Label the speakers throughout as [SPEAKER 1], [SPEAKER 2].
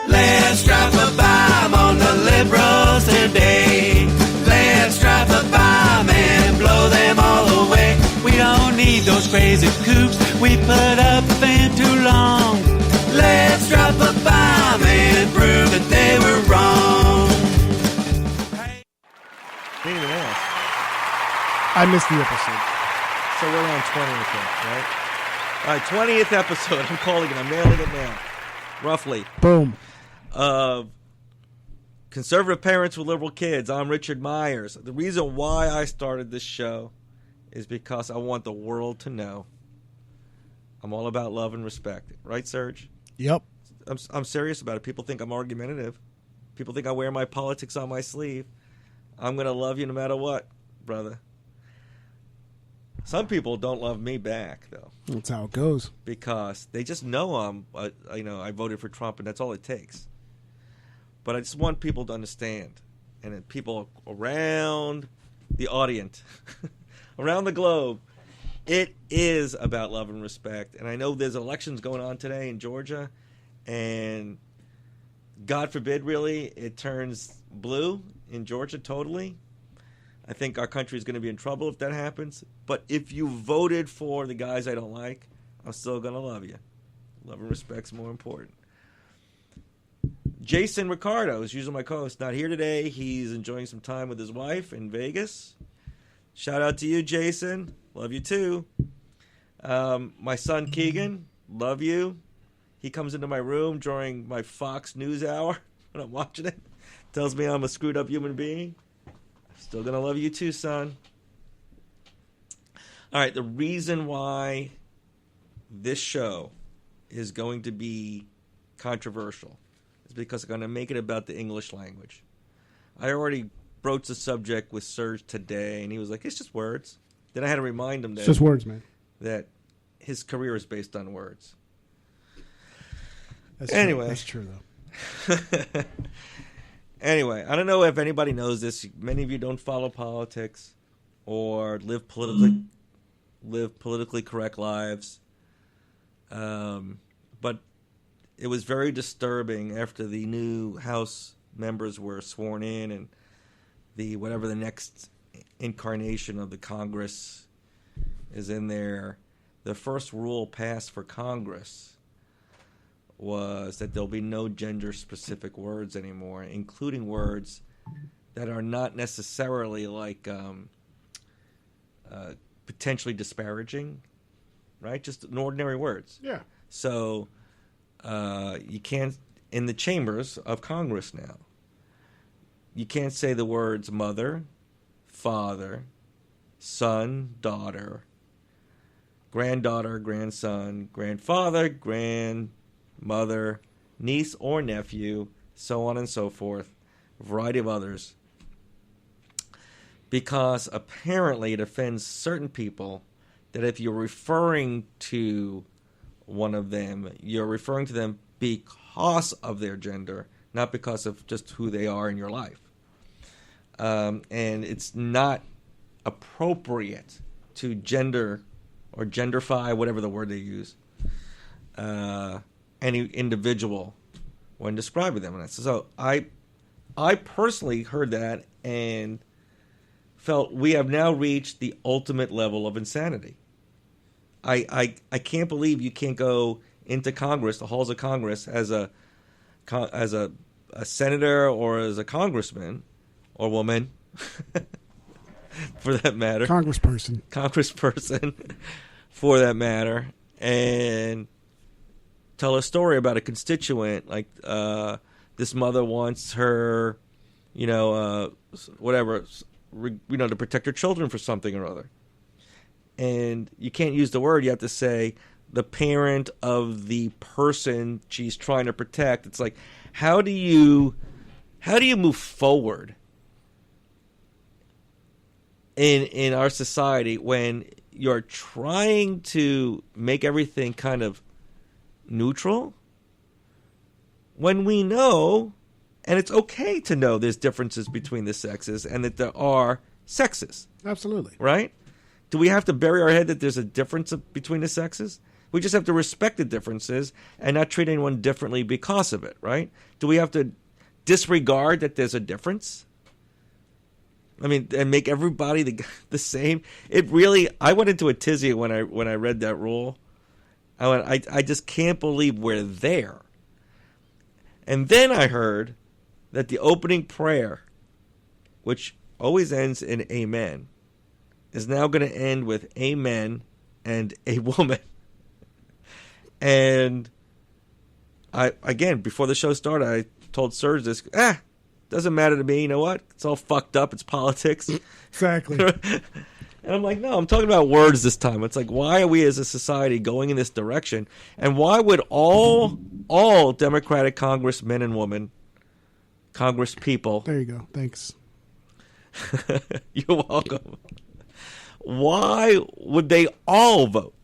[SPEAKER 1] Let's drop a bomb on the liberals today. Let's drop a bomb and blow them all away. We don't need those crazy coops we put up in too long. Let's drop a bomb and prove that they were wrong.
[SPEAKER 2] Didn't even ask.
[SPEAKER 3] I missed the episode.
[SPEAKER 2] So we're on 20th, right? All right, 20th episode. I'm calling it. I'm nailing it now. Roughly.
[SPEAKER 3] Boom.
[SPEAKER 2] Conservative Parents with Liberal Kids. I'm Richard Myers. The reason why I started this show is because I want the world to know I'm all about love and respect. Right, Serge?
[SPEAKER 3] Yep.
[SPEAKER 2] I'm serious about it. People think I'm argumentative. People think I wear my politics on my sleeve. I'm going to love you no matter what, brother. Some people don't love me back, though.
[SPEAKER 3] That's how it goes.
[SPEAKER 2] Because they just know I voted for Trump, and that's all it takes. But I just want people to understand, and then people around the audience, around the globe, it is about love and respect. And I know there's elections going on today in Georgia, and God forbid, really, it turns blue in Georgia totally. I think our country is going to be in trouble if that happens. But if you voted for the guys I don't like, I'm still going to love you. Love and respect's more important. Jason Ricardo is usually my co-host. Not here today. He's enjoying some time with his wife in Vegas. Shout out to you, Jason. Love you too. My son Keegan, love you. He comes into my room during my Fox News hour when I'm watching it. Tells me I'm a screwed up human being. Still going to love you too, son. All right, the reason why this show is going to be controversial is because I'm going to make it about the English language. I already broached the subject with Serge today, and he was like, it's just words. Then I had to remind him that
[SPEAKER 3] It's just words, man.
[SPEAKER 2] that his career is based on words.
[SPEAKER 3] That's
[SPEAKER 2] Anyway.
[SPEAKER 3] True. That's true, though.
[SPEAKER 2] Anyway, I don't know if anybody knows this. Many of you don't follow politics or live politically correct lives. But it was very disturbing after the new House members were sworn in and whatever the next incarnation of the Congress is in there. The first rule passed for Congress was that there'll be no gender-specific words anymore, including words that are not necessarily like potentially disparaging, right? Just ordinary words.
[SPEAKER 3] Yeah.
[SPEAKER 2] So you can't, in the chambers of Congress now, you can't say the words mother, father, son, daughter, granddaughter, grandson, grandfather, grandmother, niece or nephew, so on and so forth, a variety of others, because apparently it offends certain people that if you're referring to one of them, you're referring to them because of their gender, not because of just who they are in your life. And it's not appropriate to gender or genderfy, whatever the word they use, any individual when describing them. And so I personally heard that and felt we have now reached the ultimate level of insanity. I can't believe you can't go into Congress, the halls of Congress, as a senator or as a congressman or woman, for that matter.
[SPEAKER 3] Congressperson,
[SPEAKER 2] for that matter, and tell a story about a constituent. Like this mother wants her, whatever, to protect her children for something or other. And you can't use the word. You have to say the parent of the person she's trying to protect. It's like, how do you move forward in our society when you're trying to make everything kind of neutral, when we know, and it's okay to know there's differences between the sexes and that there are sexes.
[SPEAKER 3] absolutely.
[SPEAKER 2] Right? Do we have to bury our head that there's a difference between the sexes? We just have to respect the differences and not treat anyone differently because of it, right? Do we have to disregard that there's a difference? I mean, and make everybody the same? It really, I went into a tizzy when I read that rule. I just can't believe we're there. And then I heard that the opening prayer, which always ends in amen, is now going to end with amen and a woman. And again, before the show started, I told Serge this, doesn't matter to me. You know what? It's all fucked up. It's politics.
[SPEAKER 3] Exactly.
[SPEAKER 2] And I'm like, no, I'm talking about words this time. It's like, why are we as a society going in this direction? And why would all Democratic congressmen and women, Congress people...
[SPEAKER 3] There you go. Thanks.
[SPEAKER 2] You're welcome. Why would they all vote?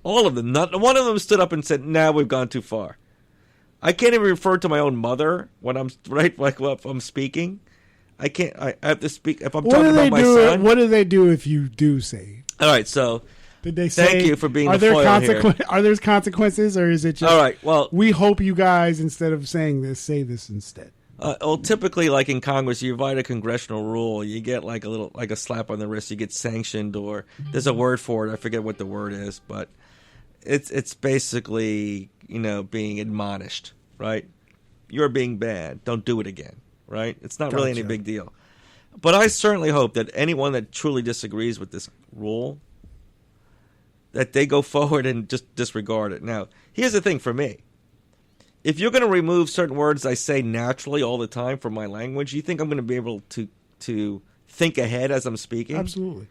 [SPEAKER 2] All of them. Not one of them stood up and said, nah, we've gone too far. I can't even refer to my own mother when I'm if I'm speaking. I can't. I have to speak if I'm talking about my son.
[SPEAKER 3] What do they do if you do say?
[SPEAKER 2] All right, so
[SPEAKER 3] did they say?
[SPEAKER 2] Thank you for being
[SPEAKER 3] are
[SPEAKER 2] the
[SPEAKER 3] there
[SPEAKER 2] foil here.
[SPEAKER 3] Are there consequences, or is it just?
[SPEAKER 2] All right, well,
[SPEAKER 3] we hope you guys, instead of saying this, say this instead.
[SPEAKER 2] Well, typically, like in Congress, you violate a congressional rule, you get like a slap on the wrist. You get sanctioned, or there's a word for it. I forget what the word is, but it's basically being admonished, right? You're being bad. Don't do it again, right? It's not really any big deal. But I certainly hope that anyone that truly disagrees with this rule, that they go forward and just disregard it. Now, here's the thing for me. If you're going to remove certain words I say naturally all the time from my language, you think I'm going to be able to think ahead as I'm speaking?
[SPEAKER 3] Absolutely.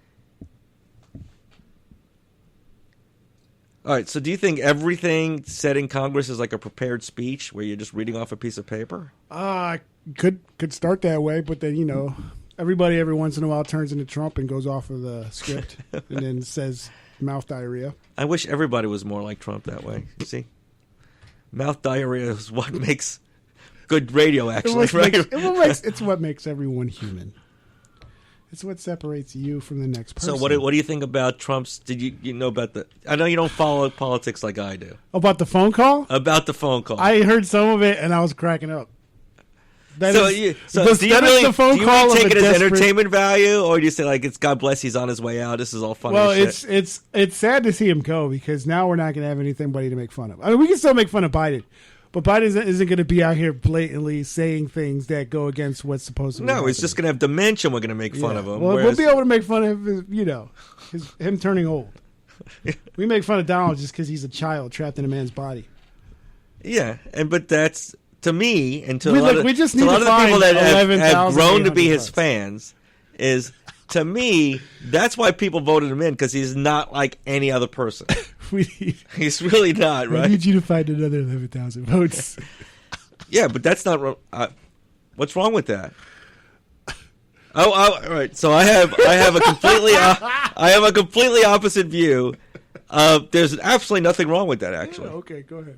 [SPEAKER 2] All right, so do you think everything said in Congress is like a prepared speech where you're just reading off a piece of paper?
[SPEAKER 3] Could start that way, but then, everybody every once in a while turns into Trump and goes off of the script and then says mouth diarrhea.
[SPEAKER 2] I wish everybody was more like Trump that way. You see? Mouth diarrhea is what makes good radio, actually, right?
[SPEAKER 3] It's what makes everyone human. It's what separates you from the next person.
[SPEAKER 2] So what do you think about Trump's... Did you know about the... I know you don't follow politics like I do.
[SPEAKER 3] About the phone call?
[SPEAKER 2] About the phone call.
[SPEAKER 3] I heard some of it, and I was cracking up.
[SPEAKER 2] Do you really take it as entertainment value, or do you say, like, it's God bless, he's on his way out, this is all funny shit?
[SPEAKER 3] It's sad to see him go, because now we're not going to have anybody to make fun of. I mean, we can still make fun of Biden, but Biden isn't going to be out here blatantly saying things that go against what's supposed to be happening.
[SPEAKER 2] He's just going to have dementia. We're going to make fun of him.
[SPEAKER 3] Well, we'll be able to make fun of him turning old. We make fun of Donald just because he's a child trapped in a man's body.
[SPEAKER 2] Yeah, but that's, to me, and to
[SPEAKER 3] a
[SPEAKER 2] a lot of the people that have grown to be his fans, is, to me, that's why people voted him in, because he's not like any other person. He's really not, right?
[SPEAKER 3] We need you to find another 11,000 votes.
[SPEAKER 2] Yeah, but that's not... what's wrong with that? All right. So I have a completely opposite view. There's absolutely nothing wrong with that, actually.
[SPEAKER 3] Yeah, okay, go ahead.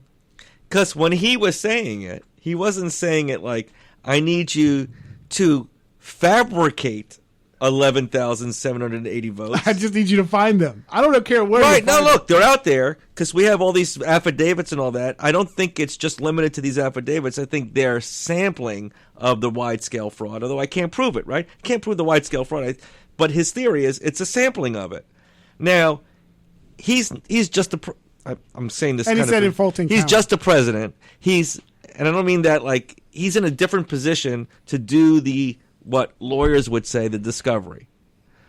[SPEAKER 2] Because when he was saying it, he wasn't saying it like, I need you to fabricate 11,780 votes.
[SPEAKER 3] I just need you to find them. I don't care where.
[SPEAKER 2] Right now, look, they're out there because we have all these affidavits and all that. I don't think it's just limited to these affidavits. I think they're sampling of the wide scale fraud. Although I can't prove it, right? I can't prove the wide scale fraud. But his theory is it's a sampling of it. Now, he's just I'm saying this.
[SPEAKER 3] And he said in Fulton
[SPEAKER 2] he's
[SPEAKER 3] County.
[SPEAKER 2] just a president. And I don't mean that like he's in a different position to do what lawyers would say, the discovery.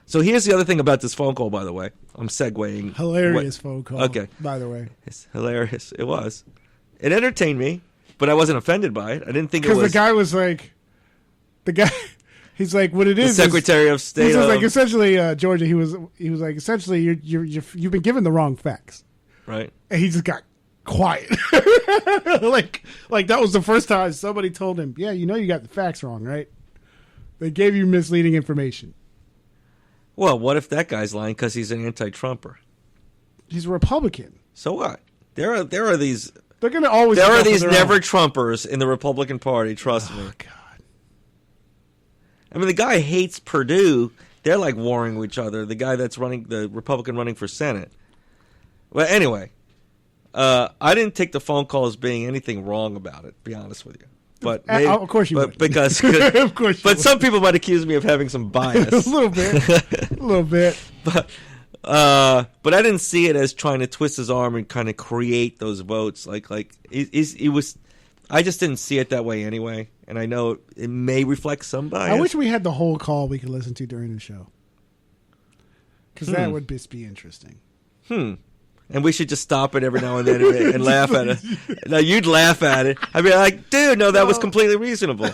[SPEAKER 2] So here's the other thing about this phone call, by the way. I'm segueing.
[SPEAKER 3] Hilarious phone call.
[SPEAKER 2] Okay.
[SPEAKER 3] By the way.
[SPEAKER 2] It's hilarious. It was. It entertained me, but I wasn't offended by it. I didn't think it was.
[SPEAKER 3] Because the guy was like, he's like, what it is.
[SPEAKER 2] The Secretary of State.
[SPEAKER 3] He was like, essentially, Georgia, he was like, essentially, you've been given the wrong facts.
[SPEAKER 2] Right.
[SPEAKER 3] And he just got quiet. like that was the first time somebody told him, yeah, you got the facts wrong, right? They gave you misleading information.
[SPEAKER 2] Well, what if that guy's lying because he's an anti-Trumper?
[SPEAKER 3] He's a Republican.
[SPEAKER 2] So what? There are these.
[SPEAKER 3] They're going to always.
[SPEAKER 2] There are these never Trumpers in the Republican Party. Trust me.
[SPEAKER 3] Oh God.
[SPEAKER 2] I mean, the guy hates Purdue. They're like warring with each other. The guy that's running, the Republican running for Senate. Well, anyway, I didn't take the phone call as being anything wrong about it, to be honest with you. But maybe,
[SPEAKER 3] of course you
[SPEAKER 2] but
[SPEAKER 3] would.
[SPEAKER 2] because
[SPEAKER 3] Of course you
[SPEAKER 2] but
[SPEAKER 3] would.
[SPEAKER 2] some people might accuse me of having some bias.
[SPEAKER 3] A little bit. A little bit.
[SPEAKER 2] But I didn't see it as trying to twist his arm and kind of create those votes. Like he was. I just didn't see it that way anyway, and I know it may reflect some bias.
[SPEAKER 3] I wish we had the whole call we could listen to during the show. Because that would just be interesting.
[SPEAKER 2] And we should just stop it every now and then and laugh at it. No, you'd laugh at it. I'd be like, dude, no, that was completely reasonable.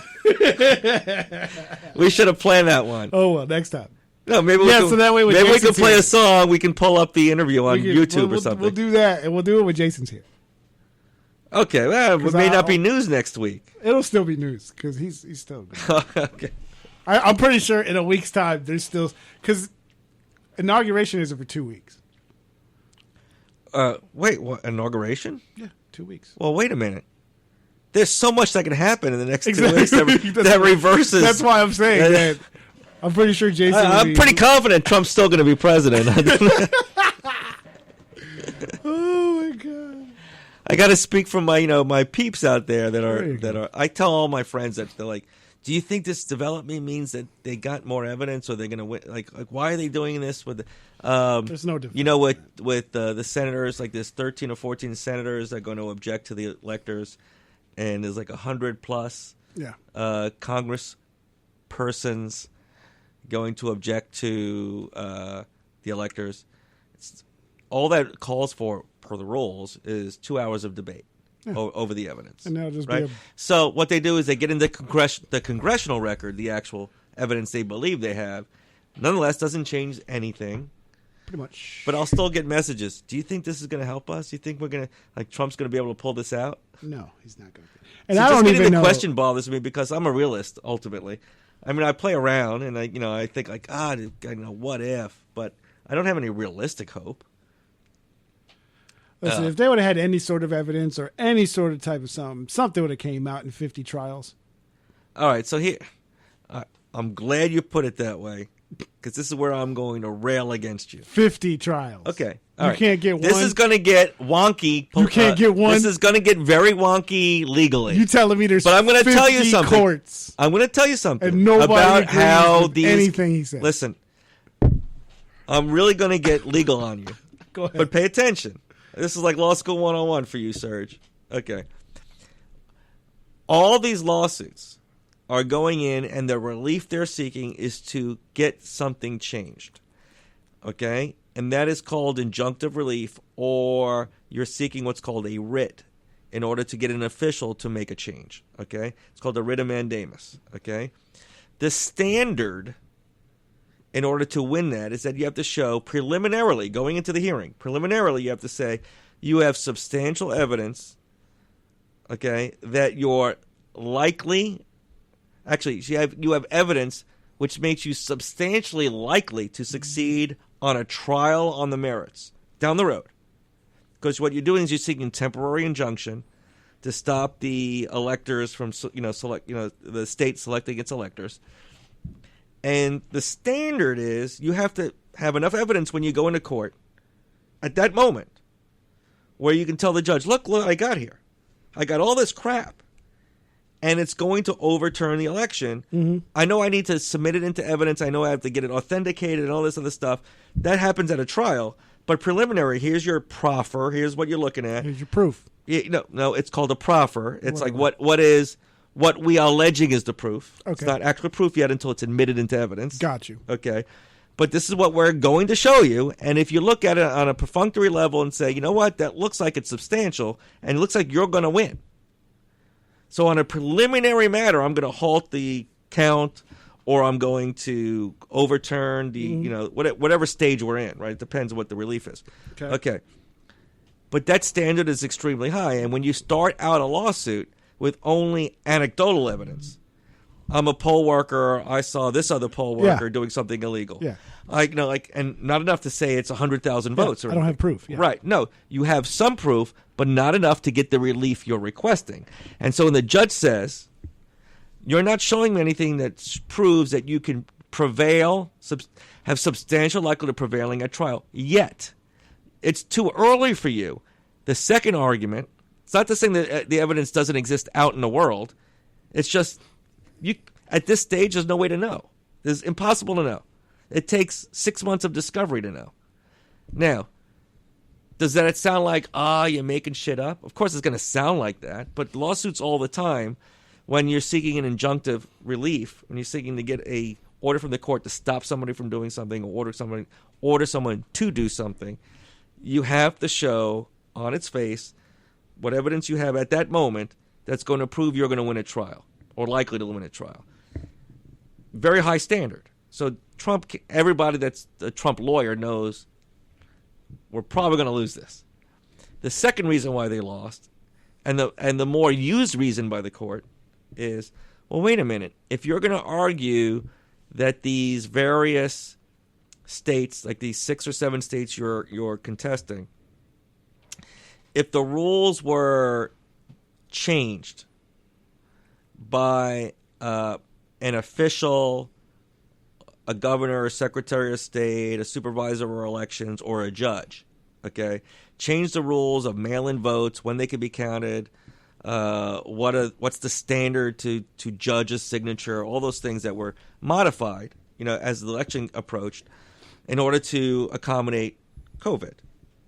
[SPEAKER 2] We should have planned that one.
[SPEAKER 3] Oh, well, next time.
[SPEAKER 2] No, maybe
[SPEAKER 3] Yeah, so that way when
[SPEAKER 2] maybe we
[SPEAKER 3] Jason's
[SPEAKER 2] can play
[SPEAKER 3] here-
[SPEAKER 2] a song. We can pull up the interview on YouTube or something.
[SPEAKER 3] We'll do that, and we'll do it when Jason's here.
[SPEAKER 2] Okay, well, it
[SPEAKER 3] 'Cause
[SPEAKER 2] may not be news next week.
[SPEAKER 3] It'll still be news, because he's still good.
[SPEAKER 2] Okay.
[SPEAKER 3] I'm pretty sure in a week's time, there's still... Because inauguration isn't for 2 weeks.
[SPEAKER 2] Wait, what? Inauguration?
[SPEAKER 3] Yeah, 2 weeks.
[SPEAKER 2] Well, wait a minute. There's so much that can happen in the next 2
[SPEAKER 3] Exactly.
[SPEAKER 2] weeks that reverses.
[SPEAKER 3] That's why I'm saying that. I'm pretty sure Jason will
[SPEAKER 2] I'm
[SPEAKER 3] be-
[SPEAKER 2] pretty confident Trump's still going to be president.
[SPEAKER 3] Oh, my God.
[SPEAKER 2] I got to speak from my peeps out there
[SPEAKER 3] There you
[SPEAKER 2] that
[SPEAKER 3] go.
[SPEAKER 2] are. I tell all my friends that they're like, "Do you think this development means that they got more evidence, or they're going to win? Like, why are they doing this with?"
[SPEAKER 3] There's no difference.
[SPEAKER 2] With the senators, like there's 13 or 14 senators that are going to object to the electors, and there's like 100 plus
[SPEAKER 3] Yeah.
[SPEAKER 2] Congress persons going to object to the electors. All that calls for, per the rules, is 2 hours of debate over the evidence.
[SPEAKER 3] And that'll just
[SPEAKER 2] right?
[SPEAKER 3] be
[SPEAKER 2] So what they do is they get in the congressional record, the actual evidence they believe they have. Nonetheless, doesn't change anything.
[SPEAKER 3] pretty much.
[SPEAKER 2] But I'll still get messages. Do you think this is going to help us? Do you think Trump's going to be able to pull this out?
[SPEAKER 3] No, he's not going to. And
[SPEAKER 2] So
[SPEAKER 3] I
[SPEAKER 2] just
[SPEAKER 3] don't
[SPEAKER 2] getting
[SPEAKER 3] even
[SPEAKER 2] the
[SPEAKER 3] know.
[SPEAKER 2] question bothers me because I'm a realist ultimately. I mean, I play around and I think like, what if? But I don't have any realistic hope.
[SPEAKER 3] Listen, if they would have had any sort of evidence or any sort of type of something would have came out in 50 trials.
[SPEAKER 2] All right, so here, I'm glad you put it that way because this is where I'm going to rail against you.
[SPEAKER 3] 50 trials.
[SPEAKER 2] Okay,
[SPEAKER 3] You can't get
[SPEAKER 2] This
[SPEAKER 3] one.
[SPEAKER 2] is going to get wonky.
[SPEAKER 3] You can't get one.
[SPEAKER 2] This is going to get very wonky legally.
[SPEAKER 3] You telling me there's
[SPEAKER 2] But I'm going to tell you
[SPEAKER 3] 50
[SPEAKER 2] something.
[SPEAKER 3] courts.
[SPEAKER 2] I'm going to tell you something
[SPEAKER 3] And nobody
[SPEAKER 2] about
[SPEAKER 3] agrees
[SPEAKER 2] how
[SPEAKER 3] with
[SPEAKER 2] these
[SPEAKER 3] anything he said.
[SPEAKER 2] Listen, I'm really going to get legal on you.
[SPEAKER 3] Go ahead.
[SPEAKER 2] But pay attention. This is like law school 101 for you, Serge. Okay. All these lawsuits are going in, and the relief they're seeking is to get something changed. Okay? And that is called injunctive relief, or you're seeking what's called a writ in order to get an official to make a change. Okay? It's called a writ of mandamus. Okay? The standard in order to win that is that you have to show preliminarily, going into the hearing, you have to say you have substantial evidence, okay, that you're likely, actually, you have evidence which makes you substantially likely to succeed on a trial on the merits down the road. Because what you're doing is you're seeking temporary injunction to stop the electors from, the state selecting its electors. And the standard is you have to have enough evidence when you go into court at that moment where you can tell the judge, look what I got here. I got all this crap. And it's going to overturn the election. Mm-hmm. I know I need to submit it into evidence. I know I have to get it authenticated and all this other stuff. That happens at a trial. But preliminary, here's your proffer. Here's what you're looking at.
[SPEAKER 3] Here's your proof.
[SPEAKER 2] No, it's called a proffer. It's like what we are alleging is the proof.
[SPEAKER 3] Okay.
[SPEAKER 2] It's not actual proof yet until it's admitted into evidence.
[SPEAKER 3] Got you.
[SPEAKER 2] Okay. But this is what we're going to show you. And if you look at it on a perfunctory level and say, you know what, that looks like it's substantial, and it looks like you're going to win. So on a preliminary matter, I'm going to halt the count, or I'm going to overturn the, whatever stage we're in, right? It depends on what the relief is. Okay. But that standard is extremely high. And when you start out a lawsuit with only anecdotal evidence, I'm a poll worker, I saw this other poll worker doing something illegal.
[SPEAKER 3] Yeah.
[SPEAKER 2] And not enough to say it's 100,000 votes.
[SPEAKER 3] I
[SPEAKER 2] Or
[SPEAKER 3] don't
[SPEAKER 2] anything.
[SPEAKER 3] have proof. Yeah.
[SPEAKER 2] Right. No, you have some proof, but not enough to get the relief you're requesting. And so when the judge says, you're not showing me anything that proves that you can prevail, have substantial likelihood of prevailing at trial, yet it's too early for you. The second argument, it's not to say that the evidence doesn't exist out in the world. It's just, at this stage, there's no way to know. It's impossible to know. It takes 6 months of discovery to know. Now, does that sound like, you're making shit up? Of course it's going to sound like that, but lawsuits all the time, when you're seeking an injunctive relief, when you're seeking to get a order from the court to stop somebody from doing something or order someone to do something, you have to show on its face what evidence you have at that moment that's going to prove you're going to win a trial or likely to win a trial. Very high standard. So everybody that's a Trump lawyer knows we're probably going to lose this. The second reason why they lost, and the more used reason by the court, is, well, wait a minute. If you're going to argue that these various states, like these 6 or 7 states you're contesting, if the rules were changed by an official, a governor, a secretary of state, a supervisor of elections, or a judge, okay, change the rules of mail-in votes, when they can be counted, what's the standard to judge a signature, all those things that were modified, as the election approached, in order to accommodate COVID.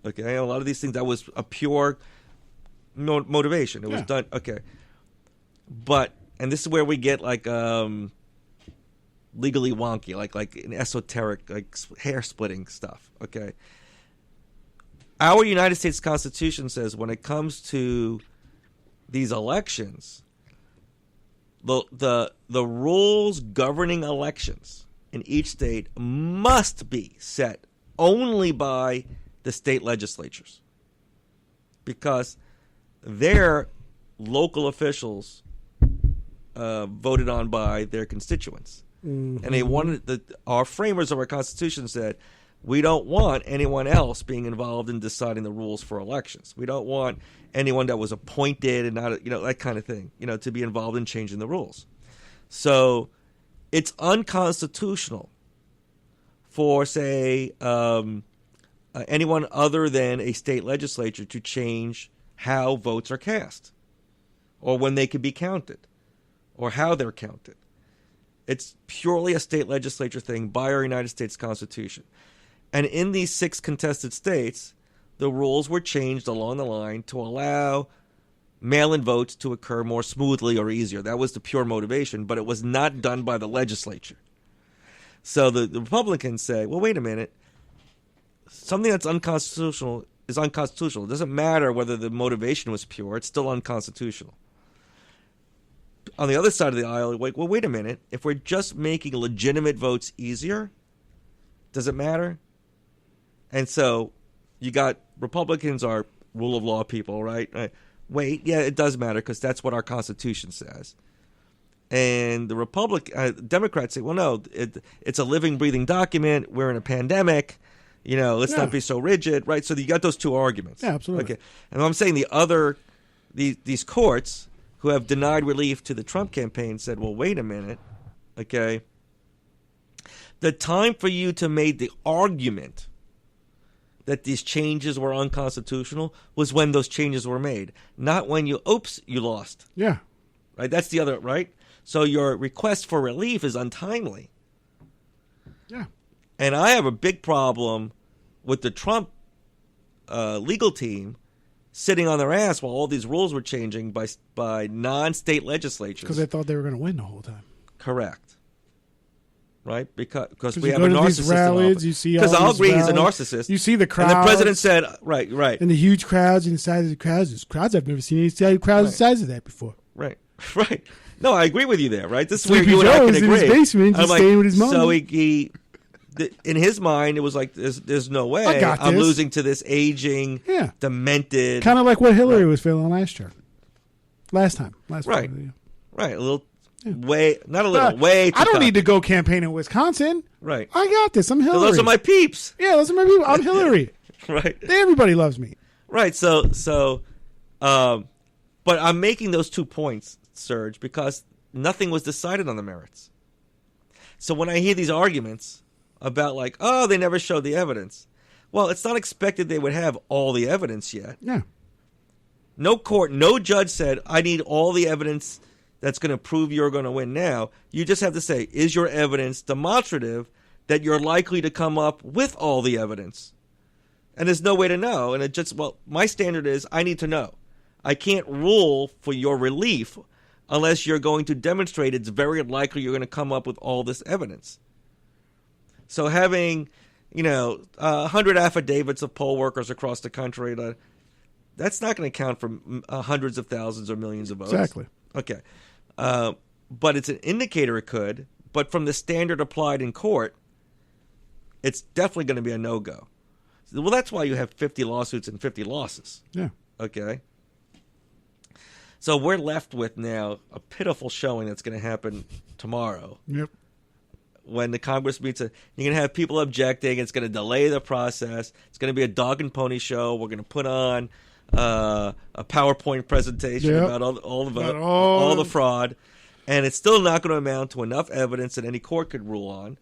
[SPEAKER 2] Okay, a lot of these things, that was a pure motivation. It was done. Okay, and this is where we get like legally wonky, like an esoteric, like hair splitting stuff. Okay, our United States Constitution says when it comes to these elections, the rules governing elections in each state must be set only by the state legislatures, because their local officials voted on by their constituents. Mm-hmm. And they wanted our framers of our Constitution said, we don't want anyone else being involved in deciding the rules for elections. We don't want anyone that was appointed and not, that kind of thing, to be involved in changing the rules. So it's unconstitutional for, say, anyone other than a state legislature to change how votes are cast, or when they can be counted, or how they're counted. It's purely a state legislature thing by our United States Constitution. And in these 6 contested states, the rules were changed along the line to allow mail-in votes to occur more smoothly or easier. That was the pure motivation, but it was not done by the legislature. So the Republicans say, well, wait a minute. Something that's unconstitutional is unconstitutional. It doesn't matter whether the motivation was pure. It's still unconstitutional. On the other side of the aisle, like, well, wait a minute. If we're just making legitimate votes easier, does it matter? And so you got Republicans are rule of law people, right? Wait, yeah, it does matter because that's what our Constitution says. And the Democrats say, well, no, it's a living, breathing document. We're in a pandemic. Let's not be so rigid, right? So you got those two arguments.
[SPEAKER 3] Yeah, absolutely.
[SPEAKER 2] Okay. And I'm saying these courts who have denied relief to the Trump campaign said, well, wait a minute, okay? The time for you to make the argument that these changes were unconstitutional was when those changes were made, not when you lost.
[SPEAKER 3] Yeah.
[SPEAKER 2] Right? That's the other, right? So your request for relief is untimely.
[SPEAKER 3] Yeah.
[SPEAKER 2] And I have a big problem with the Trump legal team sitting on their ass while all these rules were changing by non-state legislatures.
[SPEAKER 3] Because they thought they were going to win the whole time.
[SPEAKER 2] Correct. Right? Because we have a narcissist
[SPEAKER 3] these rallies, you see
[SPEAKER 2] because I'll agree he's a narcissist.
[SPEAKER 3] You see the crowds.
[SPEAKER 2] And the president said, right.
[SPEAKER 3] And the huge crowds and the size of the crowds. There's crowds I've never seen any crowds the size of that before.
[SPEAKER 2] Right. No, I agree with you there, right? This is
[SPEAKER 3] Sleepy
[SPEAKER 2] where you and I
[SPEAKER 3] Joe
[SPEAKER 2] can
[SPEAKER 3] was
[SPEAKER 2] agree.
[SPEAKER 3] in his basement just staying with his mom.
[SPEAKER 2] So he in his mind, it was like, there's no way I'm losing to this aging, demented.
[SPEAKER 3] Kind of like what Hillary was feeling last time.
[SPEAKER 2] Right. Right. A little way, not a little, way too
[SPEAKER 3] I don't need to go campaign in Wisconsin.
[SPEAKER 2] Right.
[SPEAKER 3] I got this. I'm Hillary.
[SPEAKER 2] Those are my peeps.
[SPEAKER 3] Yeah, those are my people. I'm Hillary.
[SPEAKER 2] Right.
[SPEAKER 3] Everybody loves me.
[SPEAKER 2] Right. So, but I'm making those 2 points, Serge, because nothing was decided on the merits. So when I hear these arguments about they never showed the evidence. Well, it's not expected they would have all the evidence yet.
[SPEAKER 3] Yeah.
[SPEAKER 2] No court, no judge said, I need all the evidence that's going to prove you're going to win now. You just have to say, is your evidence demonstrative that you're likely to come up with all the evidence? And there's no way to know. And it just, well, my standard is I need to know. I can't rule for your relief unless you're going to demonstrate it's very likely you're going to come up with all this evidence. So having, 100 affidavits of poll workers across the country, that's not going to count for hundreds of thousands or millions of votes.
[SPEAKER 3] Exactly.
[SPEAKER 2] Okay. But it's an indicator it could. But from the standard applied in court, it's definitely going to be a no-go. Well, that's why you have 50 lawsuits and 50 losses.
[SPEAKER 3] Yeah.
[SPEAKER 2] Okay. So we're left with now a pitiful showing that's going to happen tomorrow.
[SPEAKER 3] Yep.
[SPEAKER 2] When the Congress meets, you're going to have people objecting. It's going to delay the process. It's going to be a dog and pony show. We're going to put on a PowerPoint presentation about all the fraud, and it's still not going to amount to enough evidence that any court could rule on.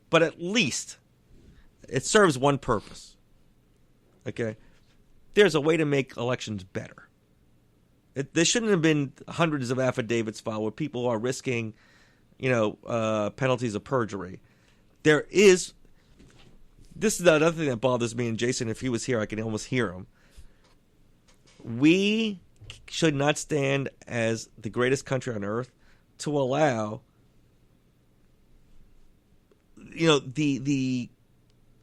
[SPEAKER 2] But at least it serves one purpose. Okay, there's a way to make elections better. There shouldn't have been hundreds of affidavits filed where people are risking, penalties of perjury. This is another thing that bothers me, and Jason, if he was here, I can almost hear him. We should not stand as the greatest country on earth to allow, the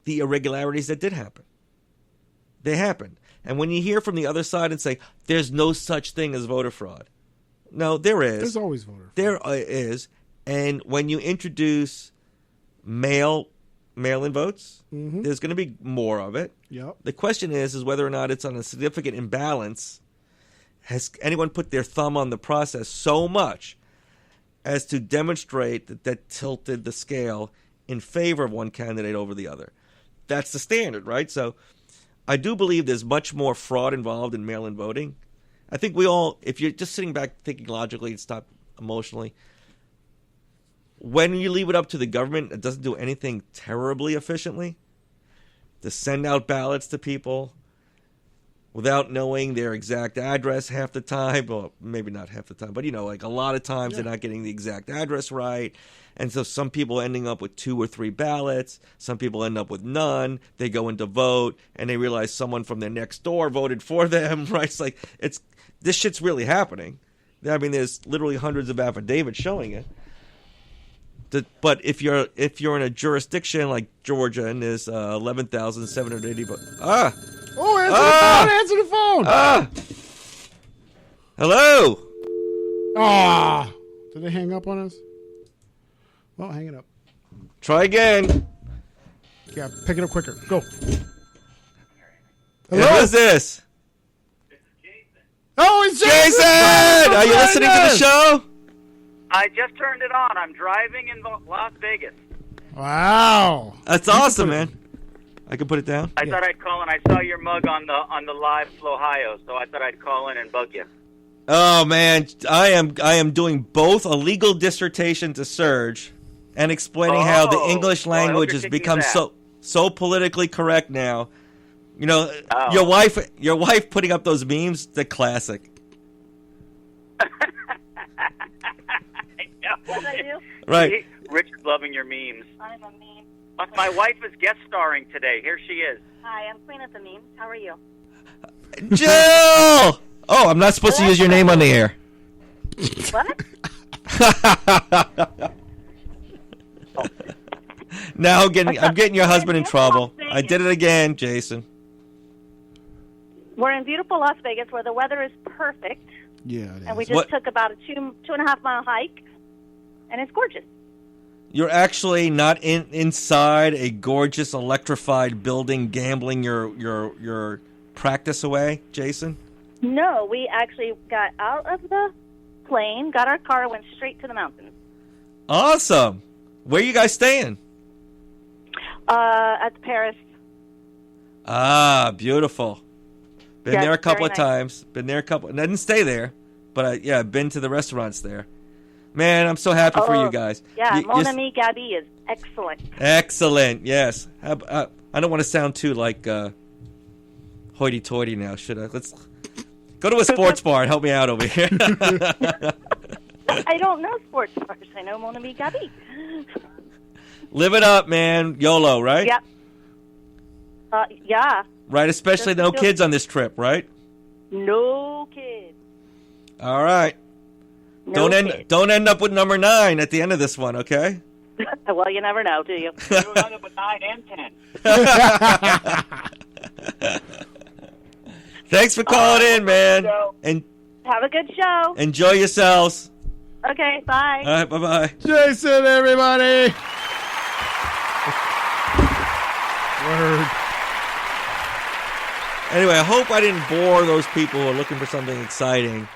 [SPEAKER 2] irregularities that did happen. They happened. And when you hear from the other side and say, there's no such thing as voter fraud. No, there is.
[SPEAKER 3] There's always voter fraud.
[SPEAKER 2] There is. And when you introduce mail-in votes, there's going to be more of it.
[SPEAKER 3] Yep.
[SPEAKER 2] The question is whether or not it's on a significant imbalance. Has anyone put their thumb on the process so much as to demonstrate that tilted the scale in favor of one candidate over the other? That's the standard, right? So I do believe there's much more fraud involved in mail-in voting. I think we all, if you're just sitting back thinking logically and stop emotionally, when you leave it up to the government, it doesn't do anything terribly efficiently to send out ballots to people without knowing their exact address half the time. Well, maybe not half the time, but a lot of times they're not getting the exact address right. And so some people ending up with 2 or 3 ballots. Some people end up with none. They go in to vote, and they realize someone from their next door voted for them, right? It's like, this shit's really happening. I mean, there's literally hundreds of affidavits showing it. But if you're in a jurisdiction like Georgia and there's 11,780 votes.
[SPEAKER 3] Answer the phone!
[SPEAKER 2] Hello!
[SPEAKER 3] Did they hang up on us? Well, hang it up.
[SPEAKER 2] Try again.
[SPEAKER 3] Yeah, pick it up quicker. Go.
[SPEAKER 2] Hello? Who is this?
[SPEAKER 4] This is Jason.
[SPEAKER 3] Oh, it's Jason!
[SPEAKER 2] Jason! Are you listening to the show?
[SPEAKER 4] I just turned it on. I'm driving in Las Vegas.
[SPEAKER 3] Wow.
[SPEAKER 2] That's awesome, man. I can put it down?
[SPEAKER 4] I thought I'd call in. I saw your mug on the live Flowhio, so I thought I'd call in and bug you.
[SPEAKER 2] Oh, man. I am doing both a legal dissertation to Surge and explaining how the English language has become so politically correct now. Your wife putting up those memes, the classic.
[SPEAKER 5] What did I do?
[SPEAKER 2] Right.
[SPEAKER 4] Richard's loving your memes.
[SPEAKER 5] I'm a meme.
[SPEAKER 4] My wife is guest starring today. Here she is.
[SPEAKER 5] Hi, I'm Queen of the Memes. How are you?
[SPEAKER 2] Jill! Oh, I'm not supposed to use your name on the air.
[SPEAKER 5] What?
[SPEAKER 2] Now I'm getting your husband in trouble. I did it again, Jason.
[SPEAKER 5] We're in beautiful Las Vegas where the weather is perfect.
[SPEAKER 3] Yeah, it is.
[SPEAKER 5] And we just took about a 2.5 mile hike, and it's gorgeous.
[SPEAKER 2] You're actually not inside a gorgeous electrified building gambling your practice away, Jason?
[SPEAKER 5] No, we actually got out of the plane, got our car, went straight to the mountains.
[SPEAKER 2] Awesome. Where are you guys staying?
[SPEAKER 5] At Paris.
[SPEAKER 2] Ah, beautiful. Been
[SPEAKER 5] Yes,
[SPEAKER 2] there a couple
[SPEAKER 5] very
[SPEAKER 2] of
[SPEAKER 5] nice.
[SPEAKER 2] times. Been there a couple. I didn't stay there, but I've been to the restaurants there. Man, I'm so happy for you guys.
[SPEAKER 5] Yeah,
[SPEAKER 2] You-
[SPEAKER 5] Mon
[SPEAKER 2] you're-
[SPEAKER 5] Ami Gabi is excellent.
[SPEAKER 2] Excellent. Yes. I don't want to sound too like hoity-toity now, should I? Let's go to a sports bar and help me out over here.
[SPEAKER 5] I don't know sports bars. I know Mon Ami Gabi.
[SPEAKER 2] Live it up, man. YOLO, right?
[SPEAKER 5] Yep. Yeah.
[SPEAKER 2] Right, especially no kids on this trip, right?
[SPEAKER 5] No kids.
[SPEAKER 2] All right.
[SPEAKER 5] No kids.
[SPEAKER 2] Don't end up with number 9 at the end of this one, okay?
[SPEAKER 5] Well, you never know, do you?
[SPEAKER 4] You were on with 9 and 10.
[SPEAKER 2] Thanks for calling in, man. And
[SPEAKER 5] Have a good show.
[SPEAKER 2] enjoy yourselves.
[SPEAKER 5] Okay, bye.
[SPEAKER 2] All right, bye-bye.
[SPEAKER 3] Jason, everybody. Word.
[SPEAKER 2] Anyway, I hope I didn't bore those people who are looking for something exciting.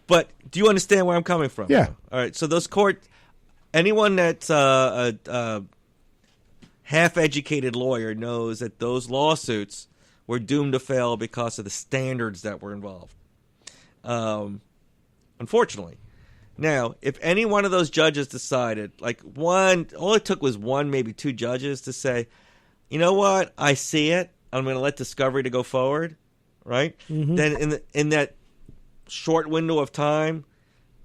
[SPEAKER 2] But do you understand where I'm coming from?
[SPEAKER 3] Yeah.
[SPEAKER 2] All right, so those anyone that's a half-educated lawyer knows that those lawsuits were doomed to fail because of the standards that were involved. Unfortunately. Now, if any one of those judges decided, all it took was one, maybe two judges to say, you know what, I see it, I'm going to let discovery to go forward, right? Mm-hmm. Then in that short window of time,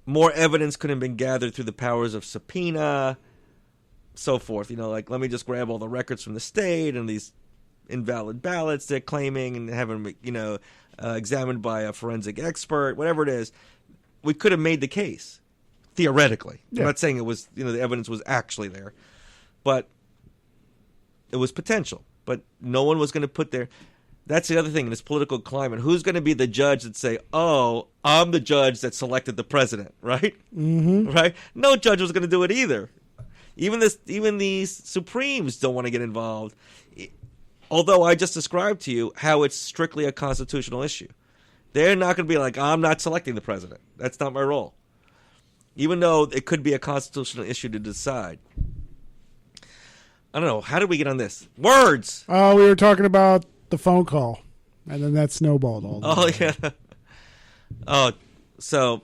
[SPEAKER 2] more evidence could have been gathered through the powers of subpoena, so forth. Let me just grab all the records from the state and these invalid ballots they're claiming and have them, examined by a forensic expert, whatever it is. We could have made the case, theoretically. Yeah. I'm not saying it was, the evidence was actually there, but it was potential. But no one was going to put there. That's the other thing in this political climate. Who's going to be the judge that say, oh, I'm the judge that selected the president, right?
[SPEAKER 3] Mm-hmm.
[SPEAKER 2] Right? No judge was going to do it either. Even these Supremes don't want to get involved. Although I just described to you how it's strictly a constitutional issue. They're not going to be like, I'm not selecting the president. That's not my role. Even though it could be a constitutional issue to decide. I don't know. How did we get on this? Words!
[SPEAKER 3] Oh, we were talking about the phone call. And then that snowballed all the way.
[SPEAKER 2] Oh, yeah. Oh, so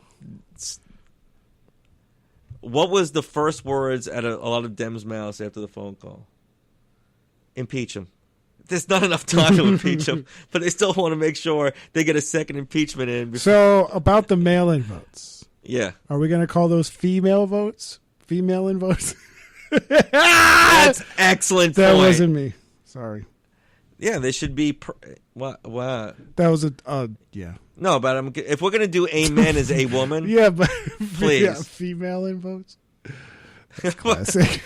[SPEAKER 2] what was the first words at a lot of Dems' mouths after the phone call? Impeach him. There's not enough time to impeach him, but they still want to make sure they get a second impeachment in.
[SPEAKER 3] So, about the mail-in votes.
[SPEAKER 2] Yeah.
[SPEAKER 3] Are we going to call those female votes? Female-in votes?
[SPEAKER 2] That's excellent
[SPEAKER 3] That
[SPEAKER 2] point.
[SPEAKER 3] wasn't me. Sorry.
[SPEAKER 2] Yeah, they should be... What?
[SPEAKER 3] That was yeah.
[SPEAKER 2] No, but if we're going to do a man as a woman...
[SPEAKER 3] Yeah, but...
[SPEAKER 2] Please.
[SPEAKER 3] Yeah, female-in votes? Classic.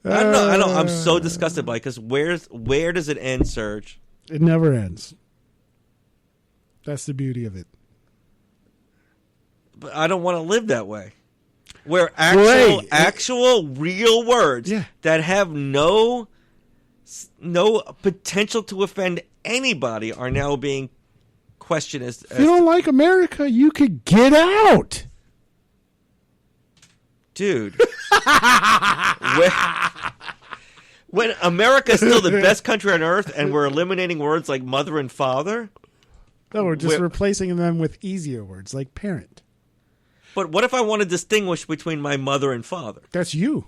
[SPEAKER 2] I don't know. I'm so disgusted by it because where does it end, Serge?
[SPEAKER 3] It never ends. That's the beauty of it.
[SPEAKER 2] But I don't want to live that way. Where actual real words that have no potential to offend anybody are now being questioned as
[SPEAKER 3] if you don't like America, you could get out.
[SPEAKER 2] Dude. When America is still the best country on earth and we're eliminating words like mother and father?
[SPEAKER 3] No, we're just replacing them with easier words like parent.
[SPEAKER 2] But what if I want to distinguish between my mother and father?
[SPEAKER 3] That's you.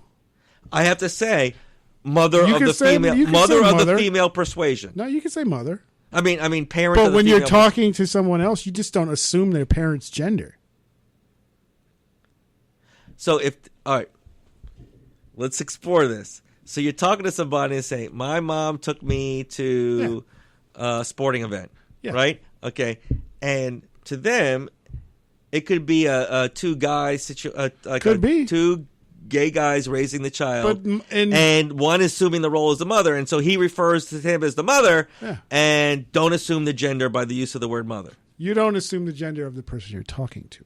[SPEAKER 2] I have to say mother of the female persuasion.
[SPEAKER 3] No, you can say mother.
[SPEAKER 2] I mean parent.
[SPEAKER 3] But
[SPEAKER 2] of the
[SPEAKER 3] when you're
[SPEAKER 2] female
[SPEAKER 3] talking to someone else, you just don't assume their parent's gender.
[SPEAKER 2] So all right, let's explore this. So you're talking to somebody and saying, my mom took me to a sporting event, right? Okay. And to them, it could be a two guys, two gay guys raising the child, and one assuming the role as the mother. And so he refers to him as the mother and don't assume the gender by the use of the word mother.
[SPEAKER 3] You don't assume the gender of the person you're talking to.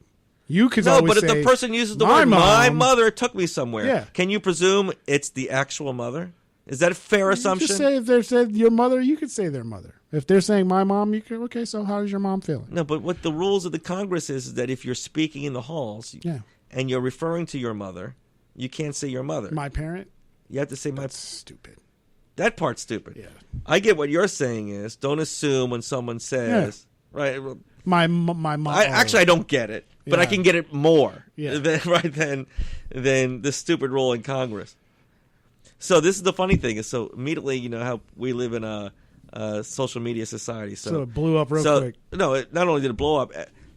[SPEAKER 3] You could
[SPEAKER 2] but if the person uses the word, my mother took me somewhere, can you presume it's the actual mother? Is that a fair assumption?
[SPEAKER 3] Just say if they're saying your mother, you could say their mother. If they're saying my mom, you could, okay, so how is your mom feeling?
[SPEAKER 2] No, but what the rules of the Congress is that if you're speaking in the halls and you're referring to your mother, you can't say your mother.
[SPEAKER 3] My parent?
[SPEAKER 2] You have to say
[SPEAKER 3] That's stupid.
[SPEAKER 2] That part's stupid.
[SPEAKER 3] Yeah.
[SPEAKER 2] I get what you're saying is don't assume when someone says, right?
[SPEAKER 3] My mom.
[SPEAKER 2] I don't get it, but I can get it more than the stupid rule in Congress. So this is the funny thing. So immediately, you know how we live in a social media society.
[SPEAKER 3] So it blew up real quick.
[SPEAKER 2] No, not only did it blow up,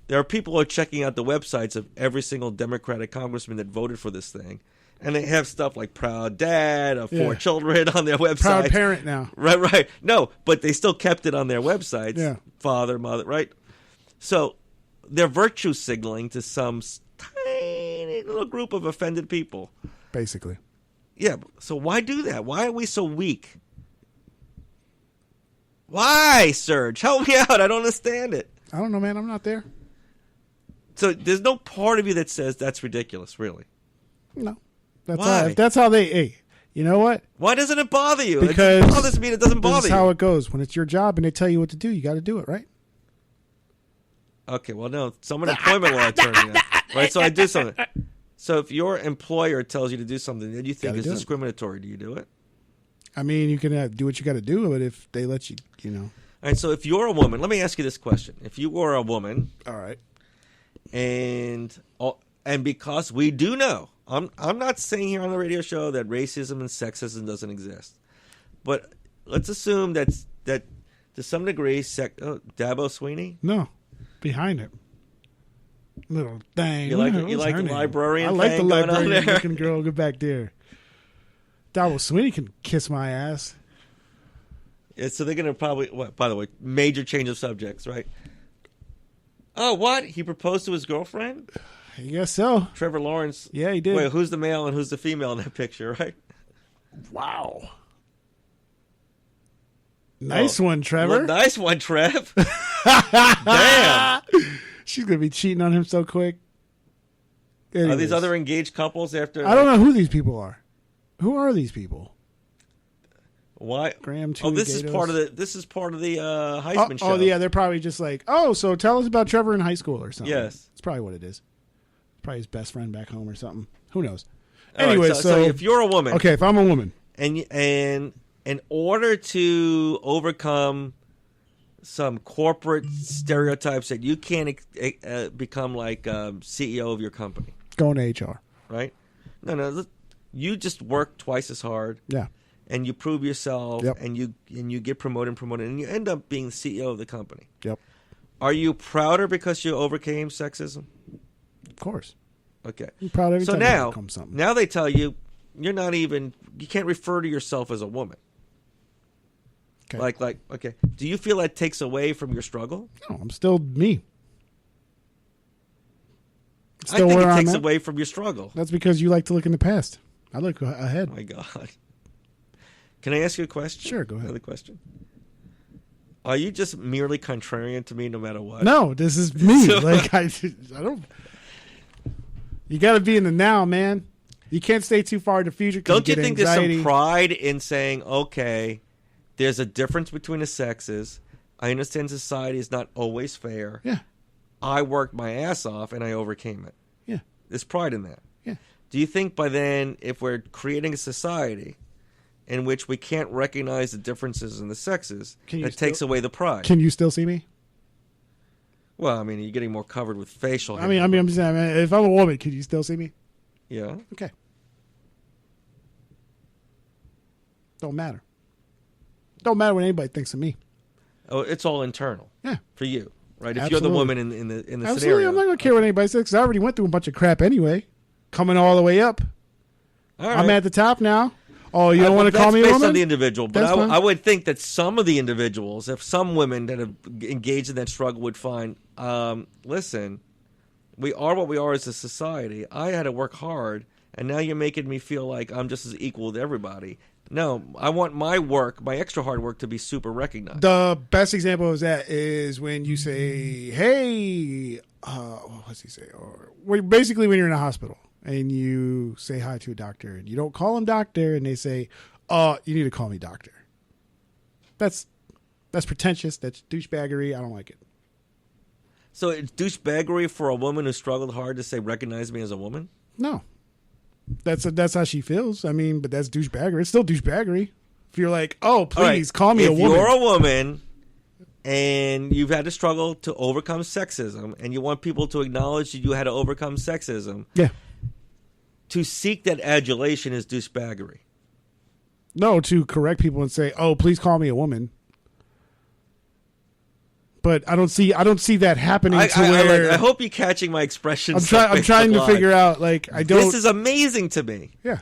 [SPEAKER 2] there are people who are checking out the websites of every single Democratic congressman that voted for this thing. And they have stuff like proud dad of 4 children on their website.
[SPEAKER 3] Proud parent now.
[SPEAKER 2] Right. No, but they still kept it on their websites.
[SPEAKER 3] Yeah.
[SPEAKER 2] Father, mother, right? So they're virtue signaling to some tiny little group of offended people.
[SPEAKER 3] Basically.
[SPEAKER 2] Yeah, so why do that? Why are we so weak? Why, Serge? Help me out. I don't understand it.
[SPEAKER 3] I don't know, man. I'm not there.
[SPEAKER 2] So there's no part of you that says that's ridiculous, really.
[SPEAKER 3] No. That's
[SPEAKER 2] Why?
[SPEAKER 3] if that's how they. Hey, you know what?
[SPEAKER 2] Why doesn't it bother you?
[SPEAKER 3] Because
[SPEAKER 2] it bothers me. It doesn't bother
[SPEAKER 3] This is
[SPEAKER 2] you.
[SPEAKER 3] how it goes. When it's your job and they tell you what to do, you got to do it, right?
[SPEAKER 2] Okay, well, no, I'm an employment law attorney now, right? So I do something. So if your employer tells you to do something that you think
[SPEAKER 3] Gotta
[SPEAKER 2] is
[SPEAKER 3] do it.
[SPEAKER 2] discriminatory, do you do it?
[SPEAKER 3] I mean, you can do what you got to do, but if they let you, you know.
[SPEAKER 2] All right, so if you're a woman, let me ask you this question. If you were a woman,
[SPEAKER 3] All right.
[SPEAKER 2] and because we do know, I'm not saying here on the radio show that racism and sexism doesn't exist, but let's assume that to some degree, Dabo Sweeney.
[SPEAKER 3] No, behind it. Little thing.
[SPEAKER 2] You like
[SPEAKER 3] What was
[SPEAKER 2] the
[SPEAKER 3] her name?
[SPEAKER 2] librarian
[SPEAKER 3] I like the
[SPEAKER 2] thing going on
[SPEAKER 3] librarian
[SPEAKER 2] there?
[SPEAKER 3] looking girl. Go back there. Dabo Sweeney can kiss my ass.
[SPEAKER 2] Yeah, so they're gonna probably. By the way, major change of subjects, right? Oh, what? He proposed to his girlfriend?
[SPEAKER 3] I guess so.
[SPEAKER 2] Trevor Lawrence.
[SPEAKER 3] Yeah, he did.
[SPEAKER 2] Wait, who's the male and who's the female in that picture, right?
[SPEAKER 3] Wow. Nice one, Trevor.
[SPEAKER 2] Well, nice one, Trev. Damn.
[SPEAKER 3] She's gonna be cheating on him so quick.
[SPEAKER 2] Are these
[SPEAKER 3] Anyways.
[SPEAKER 2] other engaged couples after?
[SPEAKER 3] I don't know who these people are. Who are these people?
[SPEAKER 2] Why?
[SPEAKER 3] Graham
[SPEAKER 2] Oh, this is
[SPEAKER 3] Gatos?
[SPEAKER 2] part of the. This is part of the Heisman show.
[SPEAKER 3] Oh, yeah, they're probably just like, oh, so tell us about Trevor in high school or something.
[SPEAKER 2] Yes.
[SPEAKER 3] It's probably what it is. Probably his best friend back home or something. Who knows?
[SPEAKER 2] All right,
[SPEAKER 3] Anyway,
[SPEAKER 2] so if you're a woman,
[SPEAKER 3] okay, if I'm a woman,
[SPEAKER 2] and in order to overcome some corporate stereotypes that you can't become like CEO of your company,
[SPEAKER 3] going to HR.
[SPEAKER 2] right? No, you just work twice as hard.
[SPEAKER 3] Yeah.
[SPEAKER 2] And you prove yourself,
[SPEAKER 3] Yep.
[SPEAKER 2] and you get promoted, and you end up being the CEO of the company.
[SPEAKER 3] Yep.
[SPEAKER 2] Are you prouder because you overcame sexism?
[SPEAKER 3] Of course.
[SPEAKER 2] Okay.
[SPEAKER 3] I'm proud every
[SPEAKER 2] So
[SPEAKER 3] time I
[SPEAKER 2] now,
[SPEAKER 3] overcome something.
[SPEAKER 2] now they tell you you can't refer to yourself as a woman.
[SPEAKER 3] Okay.
[SPEAKER 2] Like, okay. Do you feel that takes away from your struggle?
[SPEAKER 3] No, I'm still me.
[SPEAKER 2] I
[SPEAKER 3] Still
[SPEAKER 2] think
[SPEAKER 3] where
[SPEAKER 2] it
[SPEAKER 3] I'm
[SPEAKER 2] takes
[SPEAKER 3] at.
[SPEAKER 2] away from your struggle.
[SPEAKER 3] That's because you like to look in the past. I look ahead.
[SPEAKER 2] Oh my God. Can I ask you a question?
[SPEAKER 3] Sure, go ahead.
[SPEAKER 2] Another question. Are you just merely contrarian to me no matter what?
[SPEAKER 3] No, this is me.
[SPEAKER 2] So-
[SPEAKER 3] Like I don't. You got to be in the now, man. You can't stay too far in the future. 'Cause
[SPEAKER 2] Don't you
[SPEAKER 3] get
[SPEAKER 2] think
[SPEAKER 3] anxiety.
[SPEAKER 2] there's some pride in saying, okay, there's a difference between the sexes. I understand society is not always fair.
[SPEAKER 3] Yeah,
[SPEAKER 2] I worked my ass off and I overcame it.
[SPEAKER 3] yeah,
[SPEAKER 2] There's pride in that.
[SPEAKER 3] yeah.
[SPEAKER 2] Do you think by then, if we're creating a society in which we can't recognize the differences in the sexes,
[SPEAKER 3] Can you
[SPEAKER 2] that takes
[SPEAKER 3] still-
[SPEAKER 2] away the pride?
[SPEAKER 3] Can you still see me?
[SPEAKER 2] Well, I mean, you're getting more covered with facial hair.
[SPEAKER 3] I'm just saying, man, if I'm a woman, can you still see me?
[SPEAKER 2] Yeah.
[SPEAKER 3] Okay. Don't matter. Don't matter what anybody thinks of me.
[SPEAKER 2] Oh, it's all internal.
[SPEAKER 3] Yeah.
[SPEAKER 2] For you, right? If
[SPEAKER 3] Absolutely.
[SPEAKER 2] you're the woman in the
[SPEAKER 3] Absolutely.
[SPEAKER 2] scenario.
[SPEAKER 3] I'm not going to care what anybody says because I already went through a bunch of crap anyway. Coming all the way up.
[SPEAKER 2] All right.
[SPEAKER 3] I'm at the top now. Oh, you don't want to call me a
[SPEAKER 2] That's based
[SPEAKER 3] woman?
[SPEAKER 2] on the individual, but
[SPEAKER 3] That's fine.
[SPEAKER 2] I would think that some of the individuals, if some women that have engaged in that struggle would find, listen, we are what we are as a society. I had to work hard, and now you're making me feel like I'm just as equal with everybody. No, I want my work, my extra hard work, to be super recognized.
[SPEAKER 3] The best example of that is when you say, hey, what does he say? Or basically when you're in a hospital and you say hi to a doctor and you don't call him doctor and they say, you need to call me doctor. That's pretentious. That's douchebaggery. I don't like it.
[SPEAKER 2] So it's douchebaggery for a woman who struggled hard to say, recognize me as a woman?
[SPEAKER 3] No. That's how she feels. I mean, but that's douchebaggery. It's still douchebaggery. If you're like, oh, please
[SPEAKER 2] All right,
[SPEAKER 3] call me a woman.
[SPEAKER 2] If you're a woman and you've had to struggle to overcome sexism and you want people to acknowledge that you had to overcome sexism,
[SPEAKER 3] yeah.
[SPEAKER 2] to seek that adulation is douchebaggery.
[SPEAKER 3] No, to correct people and say, "Oh, please call me a woman." But I don't see that happening.
[SPEAKER 2] I hope you're catching my expressions.
[SPEAKER 3] I'm trying to figure out. Like, I don't.
[SPEAKER 2] This is amazing to me.
[SPEAKER 3] Yeah.